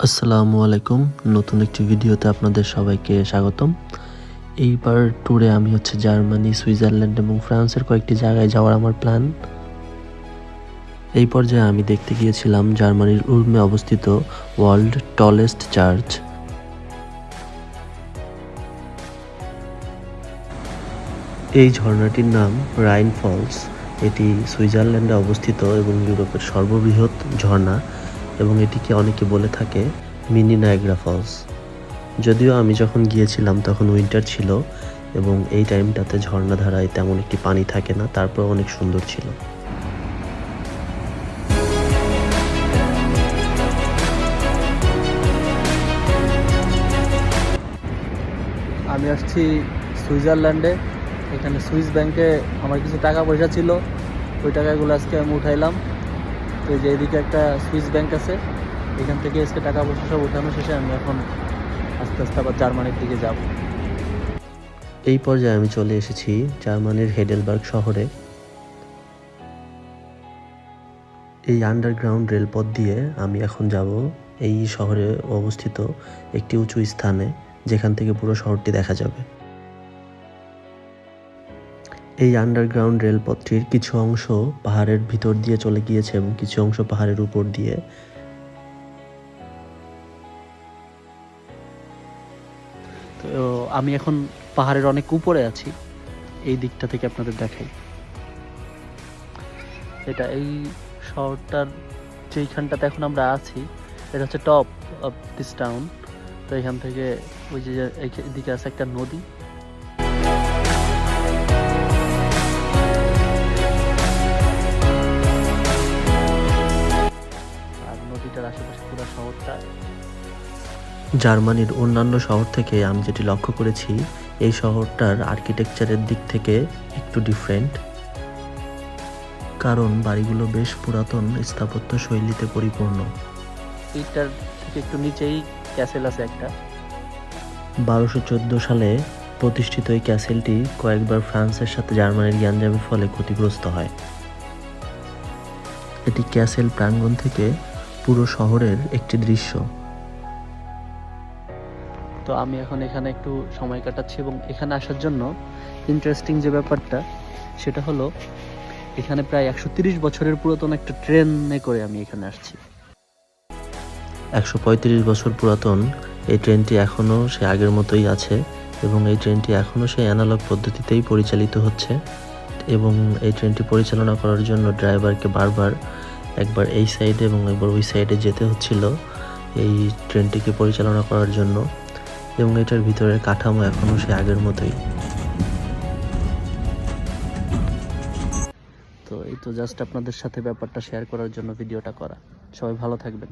আসসালামু আলাইকুম। নতুন একটি ভিডিওতে আপনাদের সবাইকে স্বাগতম। এইবার ট্যুরে আমি জার্মানি, সুইজারল্যান্ড এবং ফ্রান্সের কয়েকটি জায়গায় যাওয়ার আমার প্ল্যান। এই পর্যায়ে আমি দেখতে গিয়েছিলাম জার্মানির উলমে অবস্থিত ওয়ার্ল্ড টলেস্ট চার্চ। এই ঝর্ণাটির নাম রাইন ফলস। এটি সুইজারল্যান্ডে অবস্থিত এবং ইউরোপের সর্ববৃহৎ ঝর্ণা, এবং এটিকে অনেকে বলে থাকে মিনি নায়াগ্রা ফলস। যদিও আমি যখন গিয়েছিলাম তখন উইন্টার ছিল এবং এই টাইমটাতে ঝর্ণাধারায় তেমন একটি পানি থাকে না, তারপর অনেক সুন্দর ছিল। আমি আসছি সুইজারল্যান্ডে। এখানে সুইস ব্যাংকে আমার কিছু টাকা পয়সা ছিল, ওই টাকাগুলো আজকে আমি উঠাইলাম। তো এই যে এদিকে একটা সুইস ব্যাংক আছে, এখান থেকে আজকে টাকা পয়সা সব উঠানো শেষে আমি এখন আস্তে আস্তে আবার জার্মানির দিকে যাব। এই পর্যায়ে আমি চলে এসেছি জার্মানির হেডেলবার্গ শহরে। এই আন্ডারগ্রাউন্ড রেলপথ দিয়ে আমি এখন যাব এই শহরে অবস্থিত একটি উঁচু স্থানে, যেখান থেকে পুরো শহরটি দেখা যাবে। এই আন্ডারগ্রাউন্ড রেলপথটির কিছু অংশ পাহাড়ের ভিতর দিয়ে চলে গিয়েছে এবং কিছু অংশ পাহাড়ের উপর দিয়ে। তো আমি এখন পাহাড়ের অনেক উপরে আছি, এই দিকটা থেকে আপনাদের দেখাই। এটা এই শহরটার যেইখানটাতে এখন আমরা আছি, এটা হচ্ছে টপ অফ দিস টাউন। তো এখান থেকে ওই যে এদিকে আছে একটা নদী, আর নদীটার আশেপাশে পুরো শহরটা। জার্মানির অন্যান্য শহর থেকে আমি যেটি লক্ষ্য করেছি, এই শহরটার আর্কিটেকচারের দিক থেকে একটু ডিফারেন্ট, কারণ বাড়িগুলো বেশ পুরাতন স্থাপত্য শৈলীতে পরিপূর্ণ। এইটার থেকে একটু নিচেই ক্যাসেল আছে একটা। 1214 সালে প্রতিষ্ঠিত এই ক্যাসেলটি কয়েকবার ফ্রান্সের সাথে জার্মানির গ্যাঞ্জামের ফলে ক্ষতিগ্রস্ত হয়। এটি ক্যাসেল প্রাঙ্গণ থেকে পুরো শহরের একটি দৃশ্য। তো আমি এখন এখানে একটু সময় কাটাচ্ছি, এবং এখানে আসার জন্য ইন্টারেস্টিং যে ব্যাপারটা সেটা হলো, এখানে প্রায় 130 বছরের পুরাতন একটা ট্রেনে করে আমি এখানে আসছি। 135 বছর পুরাতন এই ট্রেনটি এখনও সে আগের মতোই আছে, এবং এই ট্রেনটি এখনও সেই অ্যানালগ পদ্ধতিতেই পরিচালিত হচ্ছে। এবং এই ট্রেনটি পরিচালনা করার জন্য ড্রাইভারকে বারবার একবার এই সাইডে এবং একবার ওই সাইডে যেতে হচ্ছিল এই ট্রেনটিকে পরিচালনা করার জন্য, এবং এটার ভিতরের কাঠামো এখনও সে আগের মতোই। তো এই তো জাস্ট আপনাদের সাথে ব্যাপারটা শেয়ার করার জন্য ভিডিওটা করা। সবাই ভালো থাকবেন।